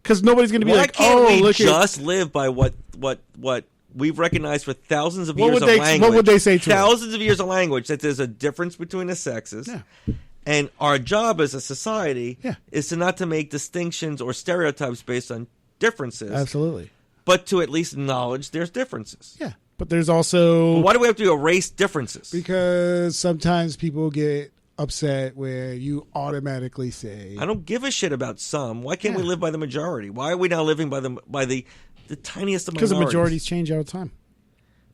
[SPEAKER 3] Because nobody's going to be
[SPEAKER 2] Why
[SPEAKER 3] like,
[SPEAKER 2] can't
[SPEAKER 3] "Oh,
[SPEAKER 2] we
[SPEAKER 3] look
[SPEAKER 2] just live by what we've recognized for thousands of
[SPEAKER 3] What
[SPEAKER 2] years
[SPEAKER 3] would
[SPEAKER 2] of
[SPEAKER 3] they-
[SPEAKER 2] language?
[SPEAKER 3] what would they say to it?
[SPEAKER 2] thousands of years of language that there's a difference between the sexes.
[SPEAKER 3] Yeah.
[SPEAKER 2] And our job as a society
[SPEAKER 3] Yeah.
[SPEAKER 2] is to not to make distinctions or stereotypes based on differences,
[SPEAKER 3] Absolutely."
[SPEAKER 2] but to at least acknowledge there's differences.
[SPEAKER 3] Yeah, but there's also
[SPEAKER 2] But why do we have to erase differences?
[SPEAKER 3] because sometimes people get upset where you automatically say,
[SPEAKER 2] I don't give a shit about some. Why can't we
[SPEAKER 3] Yeah.
[SPEAKER 2] live by the majority? Why are we now living by the tiniest of
[SPEAKER 3] because the
[SPEAKER 2] minorities?
[SPEAKER 3] majorities change all the time.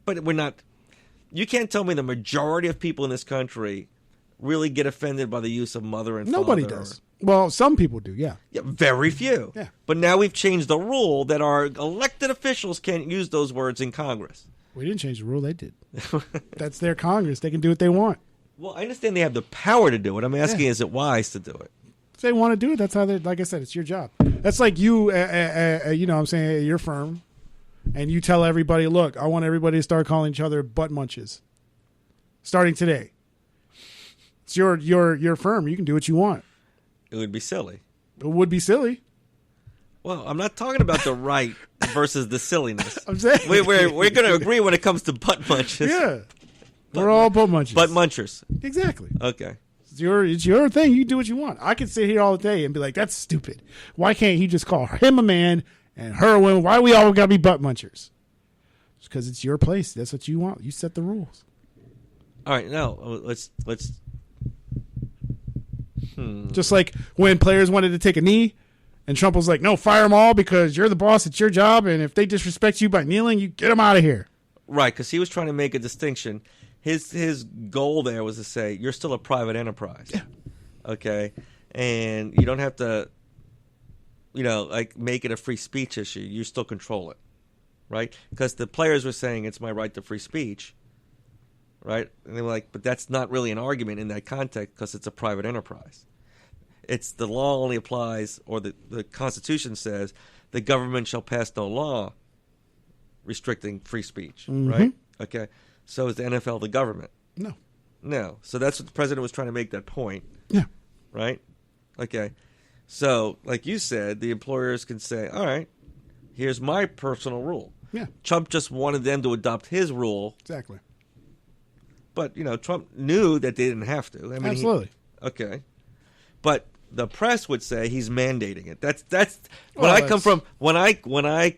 [SPEAKER 2] But we're not. You can't tell me the majority of people in this country really get offended by the use of mother and
[SPEAKER 3] Nobody
[SPEAKER 2] father.
[SPEAKER 3] does. Well, some people do. Yeah.
[SPEAKER 2] Yeah, very few.
[SPEAKER 3] Yeah.
[SPEAKER 2] But now we've changed the rule that our elected officials can't use those words in Congress.
[SPEAKER 3] We didn't change the rule. They did. That's their Congress. They can do what they want.
[SPEAKER 2] Well, I understand they have the power to do it. I'm asking, is it wise to do it?
[SPEAKER 3] If they want to do it, that's how they. Like I said, it's your job. That's like you. You know, what I'm saying, at your firm, and you tell everybody, "Look, I want everybody to start calling each other butt munches, starting today." It's your firm. You can do what you want.
[SPEAKER 2] It would be silly.
[SPEAKER 3] It would be silly.
[SPEAKER 2] Well, I'm not talking about the right versus the silliness.
[SPEAKER 3] I'm saying
[SPEAKER 2] We're going to agree when it comes to butt munches.
[SPEAKER 3] Yeah, we're all butt munches.
[SPEAKER 2] Butt munchers.
[SPEAKER 3] Exactly.
[SPEAKER 2] Okay.
[SPEAKER 3] It's your thing. You do what you want. I can sit here all day and be like, "That's stupid. Why can't he just call him a man and her a woman? Why we all got to be butt munchers?" It's because it's your place. That's what you want. You set the rules.
[SPEAKER 2] All right. Now let's.
[SPEAKER 3] Just like when players wanted to take a knee, and Trump was like, "No, fire them all because you're the boss. It's your job, and if they disrespect you by kneeling, you get them out of here."
[SPEAKER 2] Right, because he was trying to make a distinction. His goal there was to say you're still a private enterprise.
[SPEAKER 3] Yeah.
[SPEAKER 2] Okay, and you don't have to, like make it a free speech issue. You still control it, right? Because the players were saying it's my right to free speech, right? And they were like, but that's not really an argument in that context because it's a private enterprise. It's the law only applies, or the Constitution says the government shall pass no law restricting free speech, right? Okay. So is the NFL the government? No. So that's what the president was trying to make that point.
[SPEAKER 3] Yeah.
[SPEAKER 2] Right? Okay. So, like you said, the employers can say, all right, here's my personal rule.
[SPEAKER 3] Yeah.
[SPEAKER 2] Trump just wanted them to adopt his rule,
[SPEAKER 3] Exactly.
[SPEAKER 2] but, Trump knew that they didn't have to. I mean,
[SPEAKER 3] Absolutely.
[SPEAKER 2] Okay. But the press would say he's mandating it. That's when
[SPEAKER 3] Well,
[SPEAKER 2] I come from when I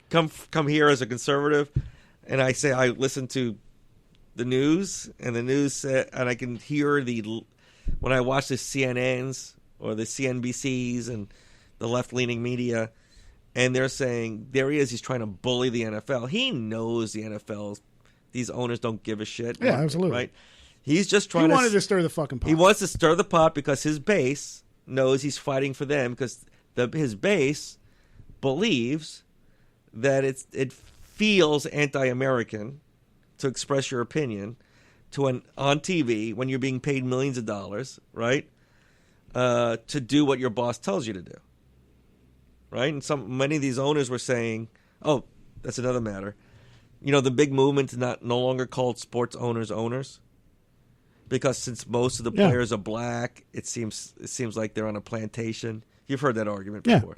[SPEAKER 2] come here as a conservative and I say I listen to the news and the news and I can hear when I watch the CNNs or the CNBCs and the left-leaning media and they're saying there he is, he's trying to bully the NFL. He knows the NFL, these owners don't give a shit.
[SPEAKER 3] Yeah, absolutely.
[SPEAKER 2] Right? He's just trying
[SPEAKER 3] He wanted to stir the fucking pot.
[SPEAKER 2] He wants to stir the pot because his base knows he's fighting for them because his base believes that it feels anti-American to express your opinion on TV when you're being paid millions of dollars, right? To do what your boss tells you to do, right? And many of these owners were saying, "Oh, that's another matter." The big movement's no longer called sports owners. Because since most of the players are black, it seems like they're on a plantation. You've heard that argument before.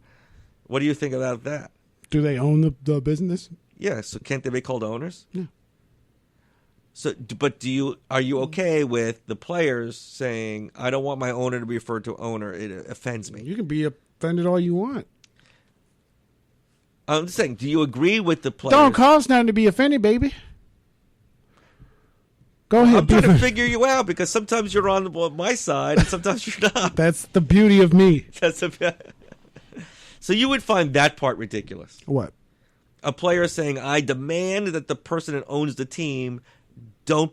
[SPEAKER 2] What do you think about that?
[SPEAKER 3] Do they own the business?
[SPEAKER 2] Yeah, so can't they be called owners?
[SPEAKER 3] Yeah.
[SPEAKER 2] So, but are you okay with the players saying, "I don't want my owner to be referred to owner. It offends me."
[SPEAKER 3] You can be offended all you want.
[SPEAKER 2] I'm just saying, do you agree with the players?
[SPEAKER 3] Don't cause nothing to be offended, baby. Go ahead.
[SPEAKER 2] I'm trying to figure you out because sometimes you're on my side and sometimes you're not.
[SPEAKER 3] That's the beauty of me.
[SPEAKER 2] So you would find that part ridiculous.
[SPEAKER 3] What?
[SPEAKER 2] A player saying, "I demand that the person that owns the team that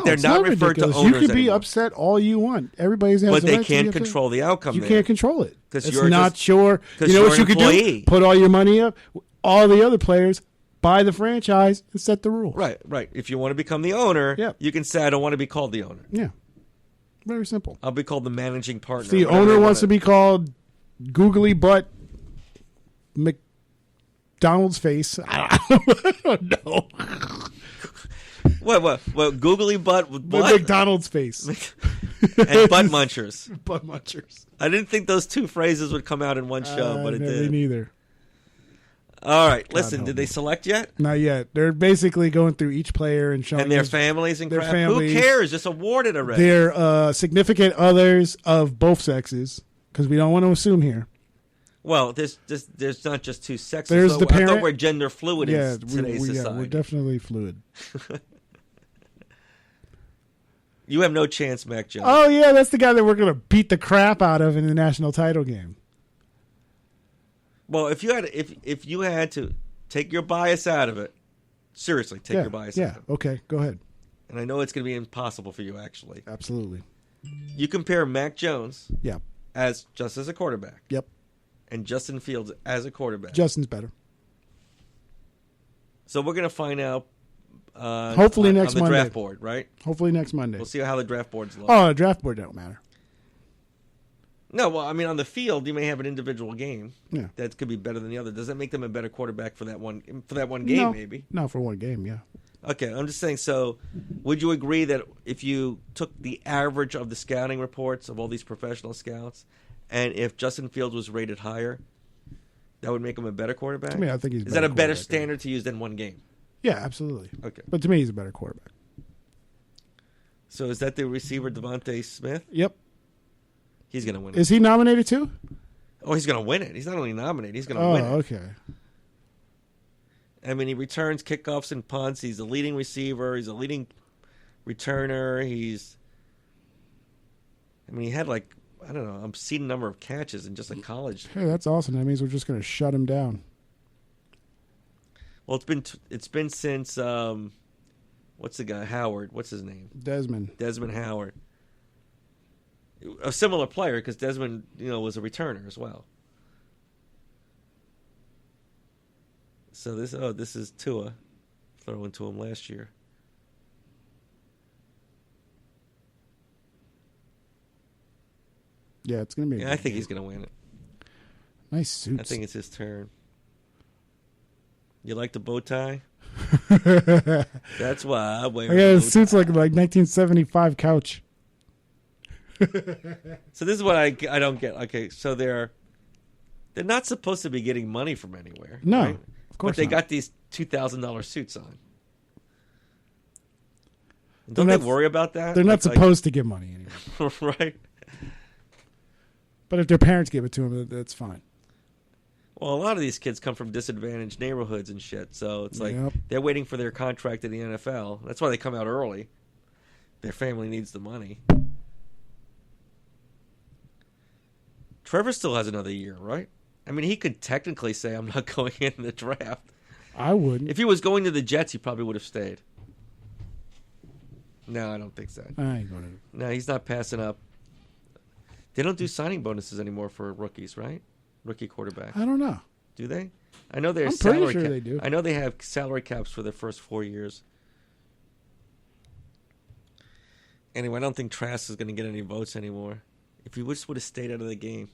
[SPEAKER 2] they're
[SPEAKER 3] it's
[SPEAKER 2] not referred
[SPEAKER 3] ridiculous.
[SPEAKER 2] to owners
[SPEAKER 3] You can be
[SPEAKER 2] anymore."
[SPEAKER 3] upset all you want. Everybody's has
[SPEAKER 2] But
[SPEAKER 3] the
[SPEAKER 2] they
[SPEAKER 3] right to
[SPEAKER 2] can't
[SPEAKER 3] be upset.
[SPEAKER 2] control the outcome.
[SPEAKER 3] You
[SPEAKER 2] there.
[SPEAKER 3] can't control it.
[SPEAKER 2] 'Cause
[SPEAKER 3] It's
[SPEAKER 2] you're
[SPEAKER 3] not
[SPEAKER 2] just-
[SPEAKER 3] sure.
[SPEAKER 2] 'cause
[SPEAKER 3] You know
[SPEAKER 2] you're
[SPEAKER 3] what
[SPEAKER 2] an
[SPEAKER 3] you could
[SPEAKER 2] employee.
[SPEAKER 3] do? Put all your money up. All the other players buy the franchise and set the rules.
[SPEAKER 2] Right. If you want to become the owner,
[SPEAKER 3] Yep.
[SPEAKER 2] you can say, "I don't want to be called the owner.
[SPEAKER 3] Yeah. Very simple.
[SPEAKER 2] I'll be called the managing partner."
[SPEAKER 3] If the
[SPEAKER 2] whatever
[SPEAKER 3] owner
[SPEAKER 2] they
[SPEAKER 3] wants to
[SPEAKER 2] want
[SPEAKER 3] be called Googly Butt McDonald's face. I don't know.
[SPEAKER 2] What? Googly butt with
[SPEAKER 3] The
[SPEAKER 2] butt
[SPEAKER 3] McDonald's face.
[SPEAKER 2] and butt munchers.
[SPEAKER 3] Butt munchers.
[SPEAKER 2] I didn't think those two phrases would come out in one show, but it
[SPEAKER 3] Me
[SPEAKER 2] did.
[SPEAKER 3] neither.
[SPEAKER 2] All right, listen.
[SPEAKER 3] help
[SPEAKER 2] Did they
[SPEAKER 3] me.
[SPEAKER 2] select yet?
[SPEAKER 3] Not yet. They're basically going through each player and showing
[SPEAKER 2] And their
[SPEAKER 3] us
[SPEAKER 2] families and
[SPEAKER 3] their
[SPEAKER 2] crap.
[SPEAKER 3] families.
[SPEAKER 2] Who cares? Just awarded already.
[SPEAKER 3] their significant others of both sexes, because we don't want to assume here.
[SPEAKER 2] Well, there's not just two sexes.
[SPEAKER 3] There's
[SPEAKER 2] So
[SPEAKER 3] the
[SPEAKER 2] I
[SPEAKER 3] parent-
[SPEAKER 2] thought we're gender fluid
[SPEAKER 3] Yeah,
[SPEAKER 2] in today's society.
[SPEAKER 3] we're definitely fluid.
[SPEAKER 2] You have no chance, Mac Jones.
[SPEAKER 3] Oh yeah, that's the guy that we're gonna beat the crap out of in the national title game.
[SPEAKER 2] Well, if you had to take your bias out of it, seriously, take your bias out
[SPEAKER 3] Yeah.
[SPEAKER 2] of it.
[SPEAKER 3] Okay. Go ahead.
[SPEAKER 2] And I know it's going to be impossible for you, actually.
[SPEAKER 3] Absolutely.
[SPEAKER 2] You compare Mac Jones
[SPEAKER 3] Yeah.
[SPEAKER 2] as just as a quarterback
[SPEAKER 3] Yep.
[SPEAKER 2] and Justin Fields as a quarterback.
[SPEAKER 3] Justin's better.
[SPEAKER 2] So we're going to find out
[SPEAKER 3] Hopefully next
[SPEAKER 2] on the
[SPEAKER 3] Monday.
[SPEAKER 2] draft board, right?
[SPEAKER 3] Hopefully next Monday.
[SPEAKER 2] We'll see how the draft boards look.
[SPEAKER 3] Oh, the draft board don't matter.
[SPEAKER 2] No, well, I mean, on the field, you may have an individual game
[SPEAKER 3] Yeah.
[SPEAKER 2] that could be better than the other. Does that make them a better quarterback for that one game?
[SPEAKER 3] No.
[SPEAKER 2] Maybe.
[SPEAKER 3] No, for one game. Yeah.
[SPEAKER 2] Okay, I'm just saying. So, would you agree that if you took the average of the scouting reports of all these professional scouts, and if Justin Fields was rated higher, that would make him a better quarterback?
[SPEAKER 3] To me, I think he's a
[SPEAKER 2] Is that a
[SPEAKER 3] better
[SPEAKER 2] better
[SPEAKER 3] quarterback,
[SPEAKER 2] standard to use than one game?
[SPEAKER 3] Yeah, absolutely.
[SPEAKER 2] Okay.
[SPEAKER 3] But to me, he's a better quarterback.
[SPEAKER 2] So is that the receiver Devontae Smith?
[SPEAKER 3] Yep.
[SPEAKER 2] He's going to win it.
[SPEAKER 3] Is he nominated too?
[SPEAKER 2] Oh, he's going to win it. He's not only nominated, he's going to
[SPEAKER 3] Oh,
[SPEAKER 2] win it.
[SPEAKER 3] okay.
[SPEAKER 2] I mean, he returns kickoffs and punts. He's a leading receiver. He's a leading returner. He had I don't know, obscene number of catches in just a college.
[SPEAKER 3] Hey, that's awesome. That means we're just going to shut him down.
[SPEAKER 2] Well, it's been since what's the guy Howard? What's his name?
[SPEAKER 3] Desmond
[SPEAKER 2] Howard. A similar player because Desmond, was a returner as well. So this is Tua throwing to him last year.
[SPEAKER 3] Yeah, it's going to be.
[SPEAKER 2] Yeah, I think he's going to win it.
[SPEAKER 3] Nice suits.
[SPEAKER 2] I think it's his turn. You like the bow tie? That's why I wear.
[SPEAKER 3] I got his suits like 1975 couch.
[SPEAKER 2] So this is what I don't get. Okay, so they're not supposed to be getting money from anywhere.
[SPEAKER 3] No,
[SPEAKER 2] right?
[SPEAKER 3] of course
[SPEAKER 2] But they
[SPEAKER 3] not.
[SPEAKER 2] got these $2,000 suits on. Don't they worry about that?
[SPEAKER 3] They're not supposed to give money anyway.
[SPEAKER 2] Right.
[SPEAKER 3] But if their parents give it to them, that's fine.
[SPEAKER 2] Well, a lot of these kids come from disadvantaged neighborhoods and shit, so it's like
[SPEAKER 3] Yep.
[SPEAKER 2] they're waiting for their contract in the NFL. That's why they come out early. Their family needs the money. Trevor still has another year, right? I mean, he could technically say, I'm not going in the draft.
[SPEAKER 3] I wouldn't.
[SPEAKER 2] If he was going to the Jets, he probably would have stayed. No, I don't think so.
[SPEAKER 3] I ain't going to.
[SPEAKER 2] No, he's not passing up. They don't do signing bonuses anymore for rookies, right? Rookie quarterback.
[SPEAKER 3] I don't know.
[SPEAKER 2] Do they? I know there's
[SPEAKER 3] I'm pretty
[SPEAKER 2] salary
[SPEAKER 3] sure
[SPEAKER 2] cap.
[SPEAKER 3] they do.
[SPEAKER 2] I know they have salary caps for their first 4 years. Anyway, I don't think Trask is going to get any votes anymore. If he just would have stayed out of the game.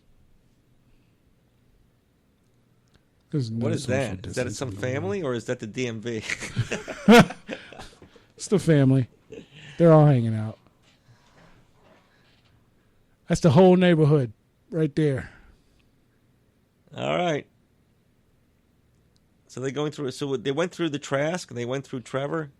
[SPEAKER 3] There's no
[SPEAKER 2] What is
[SPEAKER 3] social
[SPEAKER 2] that? Is that
[SPEAKER 3] distance
[SPEAKER 2] some
[SPEAKER 3] in the world.
[SPEAKER 2] family or is that the DMV?
[SPEAKER 3] It's the family. They're all hanging out. That's the whole neighborhood right there.
[SPEAKER 2] All right. So they're going through. So they went through the Trask and they went through Trevor.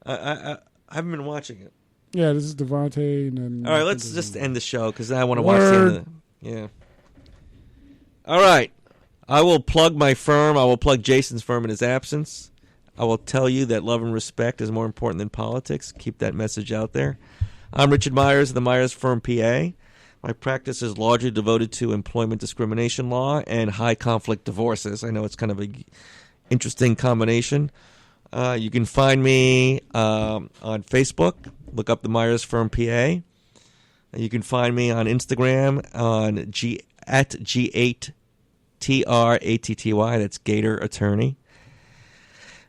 [SPEAKER 2] I haven't been watching it.
[SPEAKER 3] Yeah, this is Devontae. And then
[SPEAKER 2] All right, let's just end the show because I want to watch the end of it. Yeah. All right. I will plug my firm. I will plug Jason's firm in his absence. I will tell you that love and respect is more important than politics. Keep that message out there. I'm Richard Myers of the Myers Firm, PA. My practice is largely devoted to employment discrimination law and high conflict divorces. I know it's kind of an interesting combination. You can find me on Facebook. Look up the Myers Firm, PA. You can find me on Instagram on at G8TRATTY. That's Gator Attorney.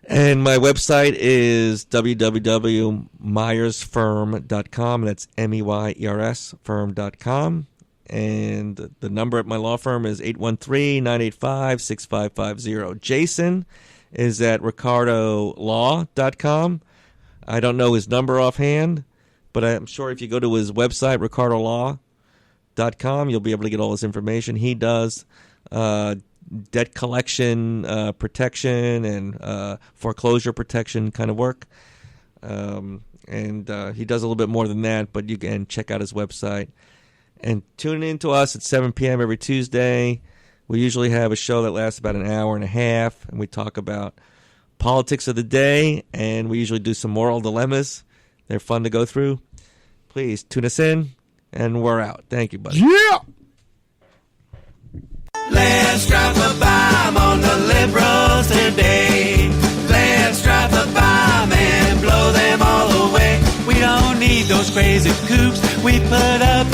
[SPEAKER 2] And my website is www.myersfirm.com. That's MEYERS firm.com. And the number at my law firm is 813-985-6550. Jason is at ricardolaw.com. I don't know his number offhand, but I'm sure if you go to his website, ricardolaw.com, you'll be able to get all his information. He does debt collection protection and foreclosure protection kind of work. And he does a little bit more than that, but you can check out his website. And tune in to us at 7 p.m. every Tuesday. We usually have a show that lasts about an hour and a half, and we talk about politics of the day, and we usually do some moral dilemmas. They're fun to go through. Please tune us in, and we're out. Thank you, buddy.
[SPEAKER 3] Yeah.
[SPEAKER 1] Let's drop a bomb on the liberals today. Let's drop a bomb and blow them all away. We don't need those crazy kooks. We put up